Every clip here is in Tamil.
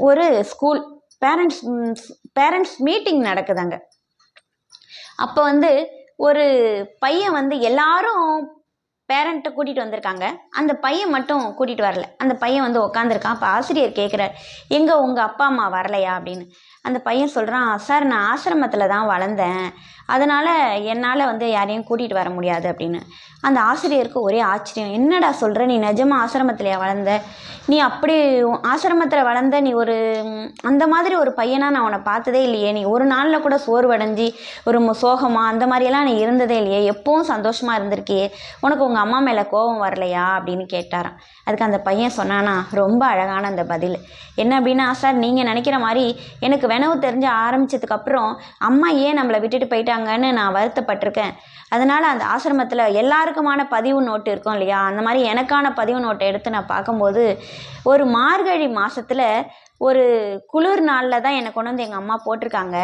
ஒரு ஸ்கூல் பேரண்ட்ஸ் மீட்டிங் நடக்குதாங்க. அப்போ வந்து ஒரு பையன் வந்து எல்லாரும் பேரண்ட்டை கூட்டிகிட்டு வந்திருக்காங்க. அந்த பையன் மட்டும் கூட்டிகிட்டு வரல. அந்த பையன் வந்து உட்காந்துருக்கான். அப்போ ஆசிரியர் கேட்குறார், எங்கே உங்கள் அப்பா அம்மா வரலையா அப்படின்னு. அந்த பையன் சொல்கிறான், சார் நான் ஆசிரமத்தில் தான் வளர்ந்தேன், அதனால் என்னால் வந்து யாரையும் கூட்டிகிட்டு வர முடியாது அப்படின்னு. அந்த ஆசிரியருக்கு ஒரே ஆச்சரியம், என்னடா சொல்கிற, நீ நிஜமாக ஆசிரமத்திலையா வளர்ந்த, நீ அப்படி ஆசிரமத்தில் வளர்ந்த நீ ஒரு அந்த மாதிரி ஒரு பையனாக நான் உன்னை பார்த்ததே இல்லையே, நீ ஒரு நாளில் கூட சோர்வடைஞ்சி ஒரு சோகமாக அந்த மாதிரியெல்லாம் நீ இருந்ததே இல்லையே, எப்பவும் சந்தோஷமாக இருந்திருக்கியே, உனக்கு உங்கள் அம்மா மேலே கோபம் வரலையா அப்படின்னு கேட்டாராம். அதுக்கு அந்த பையன் சொன்னானா, ரொம்ப அழகான அந்த பதில் என்ன அப்படின்னா, சார் நீங்கள் நினைக்கிற மாதிரி எனக்கு வினவு தெரிஞ்சு ஆரம்பித்ததுக்கப்புறம் அம்மா ஏன் நம்மளை விட்டுட்டு போயிட்டாங்கன்னு நான் வருத்தப்பட்டிருக்கேன். அதனால் அந்த ஆசிரமத்தில் எல்லாருக்குமான பதிவு நோட்டு இருக்கும் இல்லையா, அந்த மாதிரி எனக்கான பதிவு நோட்டை எடுத்து நான் பார்க்கும்போது ஒரு மார்கழி மாதத்தில் ஒரு குளிர் நாளில் தான் எனக்கு கொண்டு வந்து எங்கள் அம்மா போட்டிருக்காங்க.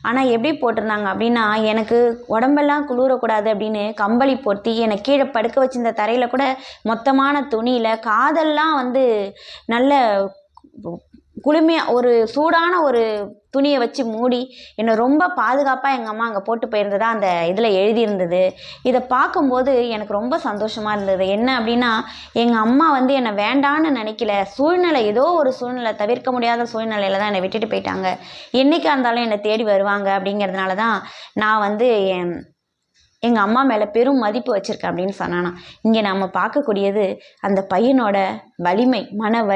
ஆனால் எப்படி போட்டிருந்தாங்க அப்படின்னா, எனக்கு உடம்பெல்லாம் குளிரக்கூடாது அப்படின்னு கம்பளி போர்த்தி என்னை கீழே படுக்க வச்சிருந்த தரையில் கூட மொத்தமான துணியில் காதெல்லாம் வந்து நல்ல குளுமையாக ஒரு சூடான ஒரு துணியை வச்சு மூடி என்னை ரொம்ப பாதுகாப்பாக எங்கள் அம்மா அங்கே போட்டு போயிருந்ததா அந்த இதில் எழுதியிருந்தது. இதை பார்க்கும்போது எனக்கு ரொம்ப சந்தோஷமாக இருந்தது. என்ன அப்படின்னா, எங்கள் அம்மா வந்து என்னை வேண்டான்னு நினைக்கல, சூழ்நிலை ஏதோ ஒரு சூழ்நிலை, தவிர்க்க முடியாத சூழ்நிலையில் தான் என்னை விட்டுட்டு போயிட்டாங்க, என்றைக்கா இருந்தாலும் என்னை தேடி வருவாங்க அப்படிங்கிறதுனால தான் நான் வந்து எங்கள் அம்மா மேலே பெரும் மதிப்பு வச்சுருக்கேன் அப்படின்னு சொன்னானா. இங்கே நம்ம பார்க்கக்கூடியது அந்த பையனோட வலிமை, மன வலி.